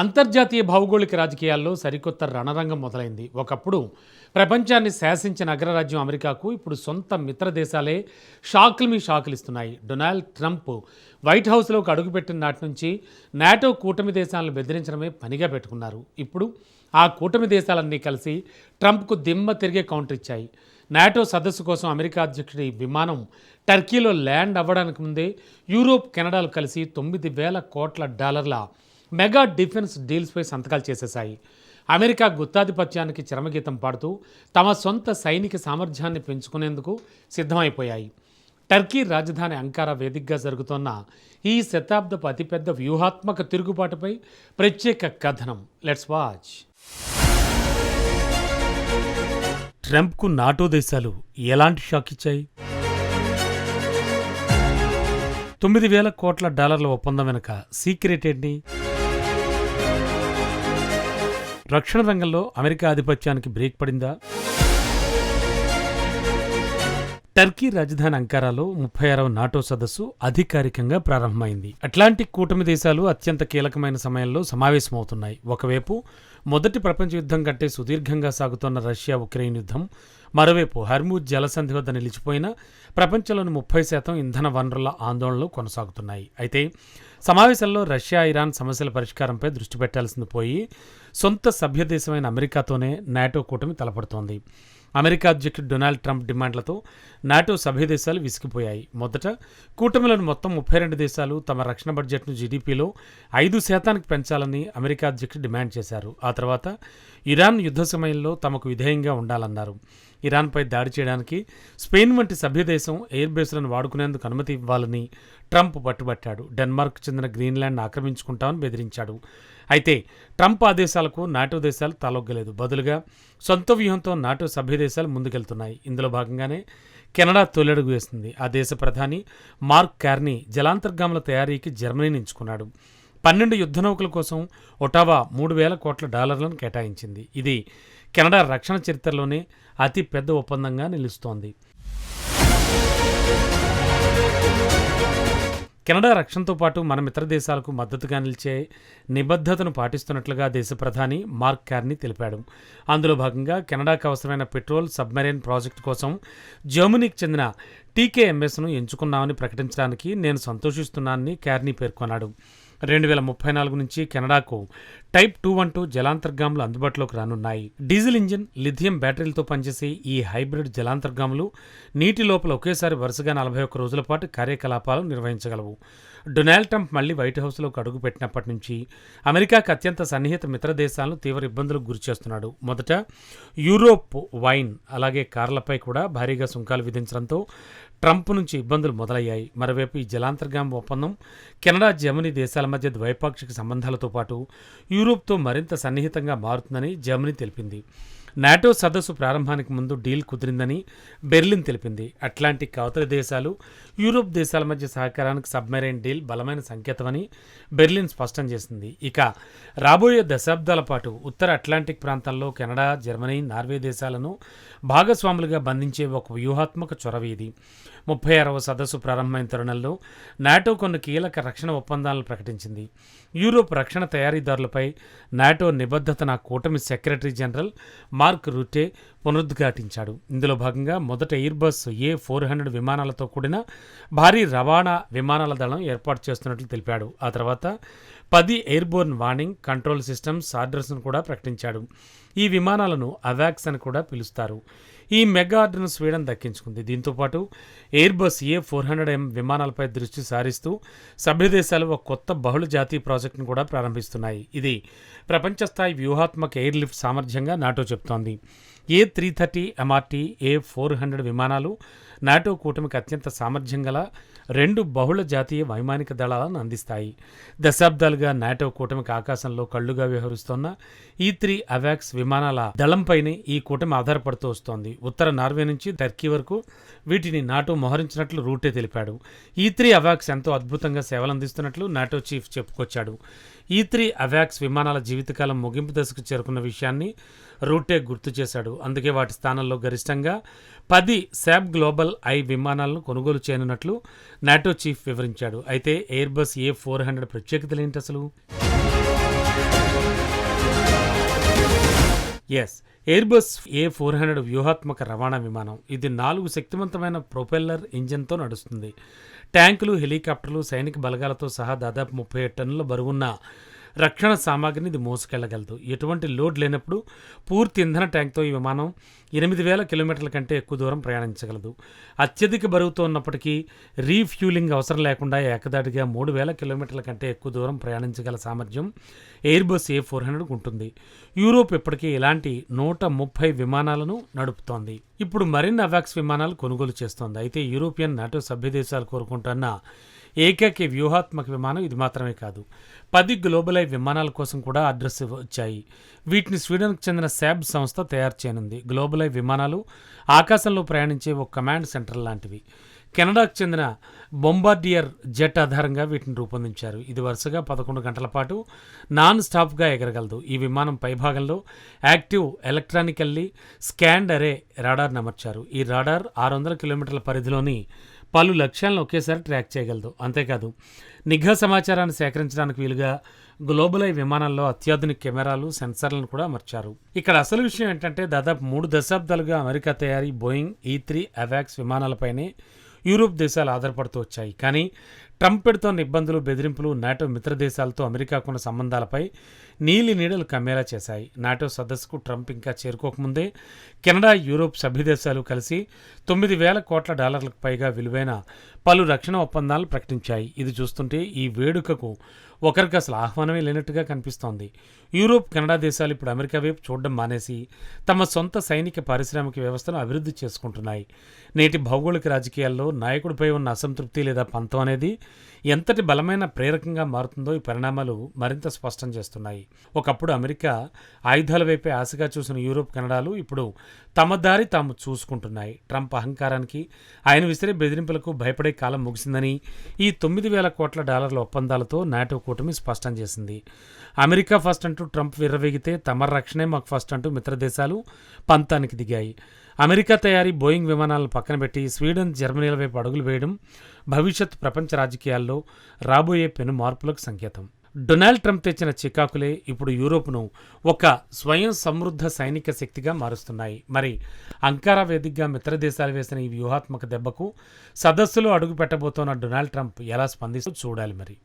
అంతర్జాతీయ భౌగోళిక రాజకీయాల్లో సరికొత్త రణరంగం మొదలైంది. ఒకప్పుడు ప్రపంచాన్ని శాసించిన అగ్రరాజ్యం అమెరికాకు ఇప్పుడు సొంత మిత్ర దేశాలే షాకులు ఇస్తున్నాయి. డొనాల్డ్ ట్రంప్ వైట్ హౌస్లోకి అడుగుపెట్టిన నాటి నుంచి నాటో కూటమి దేశాలను బెదిరించడమే పనిగా పెట్టుకున్నారు. ఇప్పుడు ఆ కూటమి దేశాలన్నీ కలిసి ట్రంప్కు దిమ్మ తిరిగే కౌంటర్ ఇచ్చాయి. నాటో సదస్సు కోసం అమెరికా అధ్యక్షుడి విమానం టర్కీలో ల్యాండ్ అవ్వడానికి ముందే యూరోప్, కెనడాలు కలిసి $9,000 కోట్ల మెగా డిఫెన్స్ డీల్స్పై సంతకాలు చేసేశాయి. అమెరికా గుత్తాధిపత్యానికి చరమగీతం పాడుతూ తమ సొంత సైనిక సామర్థ్యాన్ని పెంచుకునేందుకు సిద్ధమైపోయాయి. టర్కీ రాజధాని అంకారా వేదికగా జరుగుతోన్న ఈ శతాబ్దపు అతిపెద్ద వ్యూహాత్మక తిరుగుబాటుపై ప్రత్యేక కథనం. Let's watch. ట్రంప్కు నాటో దేశాలు ఎలాంటి షాక్ ఇచ్చాయి? $9,000 కోట్ల ఒప్పందం వెనుక సీక్రెట్ ఏంటి? రక్షణ రంగంలో అమెరికా ఆధిపత్యానికి బ్రేక్ పడిందా? టర్కీ రాజధాని అంకారాలో 36వ నాటో సదస్సు అధికారికంగా ప్రారంభమైంది. అట్లాంటిక్ కూటమి దేశాలు అత్యంత కీలకమైన సమయంలో సమావేశమవుతున్నాయి. ఒకవైపు మొదటి ప్రపంచ యుద్ధం కంటే సుదీర్ఘంగా సాగుతున్న రష్యా ఉక్రెయిన్ యుద్ధం, మరోవైపు హర్మూజ్ జలసంధి వద్ద నిలిచిపోయిన ప్రపంచంలోని 30% ఇంధన వనరుల ఆందోళనలు కొనసాగుతున్నాయి. అయితే సమావేశంలో రష్యా, ఇరాన్ సమస్యల పరిష్కారంపై దృష్టి పెట్టాల్సింది పోయి సొంత సభ్యదేశమైన అమెరికాతోనే నాటో కూటమి తలపడుతోంది. అమెరికా అధ్యక్షుడు డొనాల్డ్ ట్రంప్ డిమాండ్లతో నాటో సభ్య దేశాలు విసిగిపోయాయి. మొదట కూటమిలోని మొత్తం 32 దేశాలు తమ రక్షణ బడ్జెట్ను జీడీపీలో 5% పెంచాలని అమెరికా అధ్యక్షుడు డిమాండ్ చేశారు. ఆ తర్వాత ఇరాన్ యుద్ధ సమయంలో తమకు విధేయంగా ఉండాలన్నారు. ఇరాన్పై దాడి చేయడానికి స్పెయిన్ వంటి సభ్యదేశం ఎయిర్ బేస్లను వాడుకునేందుకు అనుమతి ఇవ్వాలని ట్రంప్ పట్టుబట్టాడు. డెన్మార్క్ చెందిన గ్రీన్లాండ్ ఆక్రమించుకుంటామని బెదిరించాడు. అయితే ట్రంప్ ఆదేశాలకు నాటో దేశాలు తాలొగ్గలేదు. బదులుగా సొంత వ్యూహంతో నాటో సభ్య దేశాలు ముందుకెళ్తున్నాయి. ఇందులో భాగంగానే కెనడా తొలడుగు వేసింది. ఆ దేశ ప్రధాని మార్క్ కార్నీ జలాంతర్గాముల తయారీకి జర్మనీని ఎంచుకున్నాడు. 12 యుద్ధ నౌకల కోసం ఒటావా $3,000 కోట్ల కేటాయించింది. ఇది కెనడా రక్షణ చరిత్రలోనే అతి పెద్ద ఒప్పందంగా నిలుస్తోంది. కెనడా రక్షణతో పాటు మన మిత్ర దేశాలకు మద్దతుగా నిలిచే నిబద్ధతను పాటిస్తున్నట్లుగా దేశ ప్రధాని మార్క్ కార్నీ తెలిపాడు. అందులో భాగంగా కెనడాకు అవసరమైన పెట్రోల్ సబ్మెరైన్ ప్రాజెక్టు కోసం జర్మనీకి చెందిన టీకేఎంఎస్ను ఎంచుకున్నామని ప్రకటించడానికి నేను సంతోషిస్తున్నానని కార్నీ పేర్కొన్నాడు. 2034 నుంచి కెనడాకు టైప్ 212 జలాంతర్గాములు అందుబాటులోకి రానున్నాయి. డీజిల్ ఇంజిన్, లిథియం బ్యాటరీలతో పనిచేసే ఈ హైబ్రిడ్ జలాంతర్గాములు నీటి లోపల ఒకేసారి వరుసగా 41 రోజుల పాటు కార్యకలాపాలు నిర్వహించగలవు. డొనాల్డ్ ట్రంప్ మళ్లీ వైట్ హౌస్లోకి అడుగుపెట్టినప్పటి నుంచి అమెరికాకు అత్యంత సన్నిహిత మిత్ర దేశాలను తీవ్ర ఇబ్బందులకు గురిచేస్తున్నాడు. మొదట యూరోప్ వైన్, అలాగే కార్లపై కూడా భారీగా సుంకాలు విధించడంతో ట్రంప్ నుంచి ఇబ్బందులు మొదలయ్యాయి. మరోవైపు ఈ జలాంతర్గామ ఒప్పందం కెనడా, జర్మనీ దేశాల మధ్య ద్వైపాక్షిక సంబంధాలతో పాటు యూరోప్తో మరింత సన్నిహితంగా మారుతుందని జర్మనీ తెలిపింది. నాటో సదస్సు ప్రారంభానికి ముందు డీల్ కుదిరిందని బెర్లిన్ తెలిపింది. అట్లాంటిక్ అవతలి దేశాలు, యూరోప్ దేశాల మధ్య సహకారానికి సబ్మెరైన్ డీల్ బలమైన సంకేతమని బెర్లిన్ స్పష్టం చేసింది. ఇక రాబోయే దశాబ్దాల పాటు ఉత్తర అట్లాంటిక్ ప్రాంతంలో కెనడా, జర్మనీ, నార్వే దేశాలను భాగస్వాములుగా బంధించే ఒక వ్యూహాత్మక చొరవ ఇది. 36వ సదస్సు ప్రారంభమైన తరుణంలో నాటో కొన్ని కీలక రక్షణ ఒప్పందాలను ప్రకటించింది. యూరోప్ రక్షణ తయారీదారులపై నాటో నిబద్ధతను కూటమి సెక్రటరీ జనరల్ మార్క్ రూటే పునరుద్ఘాటించాడు. ఇందులో భాగంగా మొదట ఎయిర్బస్ A400 విమానాలతో కూడిన భారీ రవాణా విమానాల దళం ఏర్పాటు చేస్తున్నట్లు తెలిపాడు. ఆ తర్వాత 10 ఎయిర్బోర్న్ వార్నింగ్ కంట్రోల్ సిస్టమ్స్ ఆర్డర్స్ను కూడా ప్రకటించాడు. ఈ విమానాలను అవాక్స్ అని కూడా పిలుస్తారు. ఈ మెగా ఆర్డర్ను స్వీడన్ దక్కించుకుంది. దీంతోపాటు ఎయిర్బస్ A400M విమానాలపై దృష్టి సారిస్తూ సభ్యదేశాలు ఒక కొత్త బహుళ జాతీయ ప్రాజెక్టును కూడా ప్రారంభిస్తున్నాయి. ఇది ప్రపంచ స్థాయి వ్యూహాత్మక ఎయిర్ లిఫ్ట్ సామర్థ్యంగా నాటో చెబుతోంది. A330 MRT, A400 విమానాలు నాటో కూటమికి అత్యంత సామర్థ్యం గల 2 బహుళ జాతీయ వైమానిక దళాలను అందిస్తాయి. దశాబ్దాలుగా నాటో కూటమికి ఆకాశంలో కళ్లుగా వ్యవహరిస్తోన్న E3 అవాక్స్ విమానాల దళంపైనే ఈ కూటమి ఆధారపడుతూ వస్తోంది. ఉత్తర నార్వే నుంచి టర్కీ వరకు వీటిని నాటో మోహరించినట్లు రూటే తెలిపాడు. E3 అవాక్స్ ఎంతో అద్భుతంగా సేవలందిస్తున్నట్లు నాటో చీఫ్ చెప్పుకొచ్చాడు. E3 అవాక్స్ విమానాల జీవితకాలం ముగింపు దశకు చేరుకున్న విషయాన్ని రూటే గుర్తు చేశాడు. అందుకే వాటి స్థానంలో గరిష్టంగా 10 శాబ్ గ్లోబల్ ఐ విమానాలను కొనుగోలు చేయనున్నట్లు నాటో చీఫ్ వివరించాడు. అయితే ఎయిర్బస్ A400 ప్రత్యేకతలు ఏంటి అసలు? ఎస్. ఎయిర్‌బస్ ఏ400 వ్యూహాత్మక రవాణా విమానం. ఇది 4 శక్తివంతమైన ప్రొపెల్లర్ ఇంజిన్‌తో నడుస్తుంది. ట్యాంకులు, హెలికాప్టర్లు, సైనిక బలగాలతో సహా దాదాపు 37 టన్నుల బరువున్న రక్షణ సామాగ్రిని ఇది మోసుకెళ్లగలదు. ఎటువంటి లోడ్ లేనప్పుడు పూర్తి ఇంధన ట్యాంక్‌తో ఈ విమానం 8,000 కిలోమీటర్ల కంటే ఎక్కువ దూరం ప్రయాణించగలదు. అత్యధిక బరువుతో ఉన్నప్పటికీ రీఫ్యూలింగ్ అవసరం లేకుండా ఏకధాటిగా 3,000 కిలోమీటర్ల కంటే ఎక్కువ దూరం ప్రయాణించగల సామర్థ్యం ఎయిర్‌బస్ ఏ400కు ఉంటుంది. యూరోప్ ఇప్పటికే ఇలాంటి 130 విమానాలను నడుపుతోంది. ఇప్పుడు మరిన్ని అవాక్స్ విమానాలు కొనుగోలు చేస్తోంది. అయితే యూరోపియన్ నాటో సభ్య దేశాలు కోరుకుంటున్న ఏకైక వ్యూహాత్మక విమానం ఇది మాత్రమే కాదు. 10 గ్లోబల్ ఐ విమానాల కోసం కూడా ఆర్డర్స్ వచ్చాయి. వీటిని స్వీడన్కు చెందిన శాబ్ సంస్థ తయారు చేయనుంది. గ్లోబల్ ఐ విమానాలు ఆకాశంలో ప్రయాణించే ఒక కమాండ్ సెంటర్ లాంటివి. కెనడాకు చెందిన బొంబార్డియర్ జెట్ ఆధారంగా వీటిని రూపొందించారు. ఇది వరుసగా 11 గంటల పాటు నాన్ స్టాప్గా ఎగరగలదు. ఈ విమానం పైభాగంలో యాక్టివ్ ఎలక్ట్రానికల్లీ స్కాన్డ్ అరే రాడార్ను అమర్చారు. ఈ రాడార్ 600 కిలోమీటర్ల పరిధిలోని పలు లక్ష్యాలను ఒకేసారి ట్రాక్ చేయగలదు. అంతేకాదు నిఘా సమాచారాన్ని సేకరించడానికి వీలుగా గ్లోబల్ ఐ విమానాల్లో అత్యాధునిక కెమెరాలు, సెన్సార్లను కూడా అమర్చారు. ఇక్కడ అసలు విషయం ఏంటంటే దాదాపు 3 దశాబ్దాలుగా అమెరికా తయారీ బోయింగ్ ఈ3 అవాక్స్ విమానాలపైనే యూరోప్ దేశాలు ఆధారపడుతూ వచ్చాయి. కానీ ట్రంప్ పెడుతోన్న ఇబ్బందులు, బెదిరింపులు నాటో మిత్ర దేశాలతో అమెరికాకున్న సంబంధాలపై నీలి నీడలు కమ్మేలా చేశాయి. నాటో సదస్సుకు ట్రంప్ ఇంకా చేరుకోకముందే కెనడా, యూరోప్ సభ్య దేశాలు కలిసి $9,000 కోట్ల పైగా విలువైన పలు రక్షణ ఒప్పందాలను ప్రకటించాయి. ఇది చూస్తుంటే ఈ వేడుకకు ఒకరికి అసలు ఆహ్వానమే లేనట్టుగా కనిపిస్తోంది. యూరోప్, కెనడా దేశాలు ఇప్పుడు అమెరికా వైపు చూడడం మానేసి తమ సొంత సైనిక పారిశ్రామిక వ్యవస్థను అభివృద్ధి చేసుకుంటున్నాయి. నేటి భౌగోళిక రాజకీయాల్లో నాయకుడిపై ఉన్న అసంతృప్తి లేదా పంతం అనేది ఎంతటి బలమైన ప్రేరకంగా మారుతుందో ఈ పరిణామాలు మరింత స్పష్టం చేస్తున్నాయి. ఒకప్పుడు అమెరికా ఆయుధాల వైపే ఆశగా చూసిన యూరోప్, కెనడాలు ఇప్పుడు తమ దారి తాము చూసుకుంటున్నాయి. ట్రంప్ అహంకారానికి, ఆయన విసిరే బెదిరింపులకు భయపడే కాలం ముగిసిందని ఈ $9,000 కోట్ల ఒప్పందాలతో నాటో కూటమి స్పష్టం చేసింది. అమెరికా ఫస్ట్ అంటూ ట్రంప్ విర్రవీగితే తమ రక్షణే మాకు ఫస్ట్ అంటూ మిత్ర దేశాలు పంతానికి దిగాయి. అమెరికా తయారీ బోయింగ్ విమానాలను పక్కన పెట్టి స్వీడన్, జర్మనీల వైపు అడుగులు వేయడం భవిష్యత్ ప్రపంచ రాజకీయాల్లో రాబోయే పెను మార్పులకు సంకేతం. డొనాల్డ్ ట్రంప్ తెచ్చిన చికాకులే ఇప్పుడు యూరోప్ను ఒక స్వయం సమృద్ధ సైనిక శక్తిగా మారుస్తున్నాయి. మరి అంకారా వేదికగా మిత్ర దేశాలు వేసిన ఈ వ్యూహాత్మక దెబ్బకు సదస్సులో అడుగు పెట్టబోతోన్న డొనాల్డ్ ట్రంప్ ఎలా స్పందిస్తూ చూడాలి మరి.